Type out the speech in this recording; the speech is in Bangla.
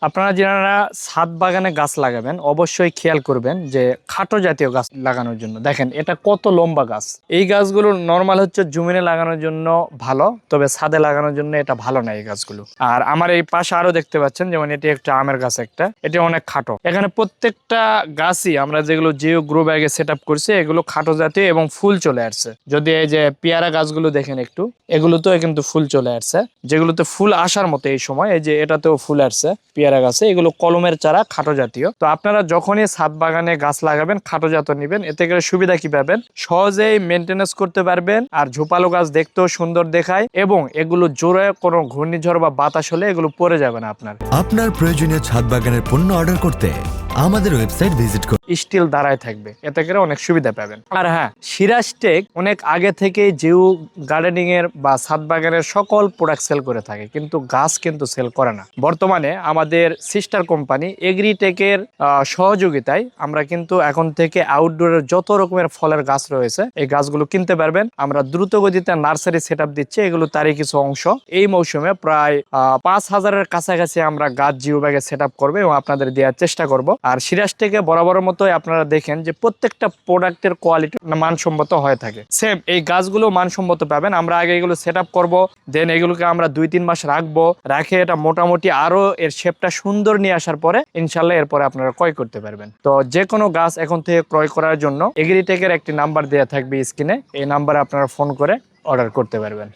আপনারা যারা ছাদ বাগানে গাছ লাগাবেন অবশ্যই খেয়াল করবেন যে খাটো জাতীয় গাছ লাগানোর জন্য। দেখেন এটা কত লম্বা গাছ। এই গাছগুলো নর্মাল হচ্ছে জমিনে লাগানোর জন্য ভালো, তবে ছাদে লাগানোর জন্য এটা ভালো না এই গাছগুলো। আর আমার এই পাশে আরো দেখতে পাচ্ছেন, যেমন এটি একটা আমের গাছ, এটা অনেক খাটো। এখানে প্রত্যেকটা গাছই আমরা যেগুলো জিও গ্রো ব্যাগে সেট আপ করছি এগুলো খাটো জাতীয় এবং ফুল চলে আসছে। যদি এই যে পেয়ারা গাছগুলো দেখেন একটু, এগুলোতেও কিন্তু ফুল চলে আসছে, যেগুলোতে ফুল আসার মতো এই সময়। এই যে এটাতেও ফুল আসছে পেয়ারা গাছে। এগুলো কলমের চারা, খাটো জাতীয়। তো আপনারা যখনই ছাদ বাগানে গাছ লাগাবেন খাটো জাতীয় নেবেন। এতে করে সুবিধা কি পাবেন, সহজেই মেনটেনেন্স করতে পারবেন, আর ঝোপালো গাছ দেখতেও সুন্দর দেখায়, এবং এগুলো জোরে কোনো ঘূর্ণিঝড় বা বাতাস হলে এগুলো পড়ে যাবে না। আপনার প্রয়োজনীয় ছাদ বাগানের পণ্য অর্ডার করতে আমাদের ওয়েবসাইট ভিজিট করুন। স্টিল দাঁড়ায় থাকবে, এতে করে অনেক সুবিধা পাবেন। আর হ্যাঁ, সিরাজটেক অনেক আগে থেকে জিও গার্ডেনিং এর বা ছাদ বাগানের সকল প্রোডাক্ট সেল করে থাকে, কিন্তু গাছ কিন্তু সেল করে না। বর্তমানে আমাদের সিস্টার কোম্পানি এগ্রিটেকের সহযোগিতায় আমরা কিন্তু এখন থেকে আউটডোরের যত রকমের ফলের গাছ রয়েছে এই গাছগুলো কিনতে পারবেন। আমরা দ্রুত গতিতে নার্সারি সেট আপ দিচ্ছি, এগুলো তারই কিছু অংশ। এই মৌসুমে প্রায় 5,000-এর কাছাকাছি আমরা গাছ জিও ব্যাগে সেট আপ করবো এবং আপনাদের দেওয়ার চেষ্টা করব। আর সিরাজটেকে বরাবরের মতোই আপনারা দেখেন যে প্রত্যেকটা প্রোডাক্টের কোয়ালিটি মানসম্মত হয়ে থাকে। সেম এই গাছগুলো মানসম্মত পাবেন। আমরা আগে এগুলো সেট আপ করবো, দেন এগুলোকে আমরা 2-3 মাস রাখবো, রাখে এটা মোটামুটি আরো এর শেপটা সুন্দর নিয়ে আসার পরে ইনশাল্লাহ এরপরে আপনারা ক্রয় করতে পারবেন। তো যে কোনো গাছ এখন থেকে ক্রয় করার জন্য এগ্রিটেকের একটি নাম্বার দেওয়া থাকবে স্ক্রিনে, এই নাম্বারে আপনারা ফোন করে অর্ডার করতে পারবেন।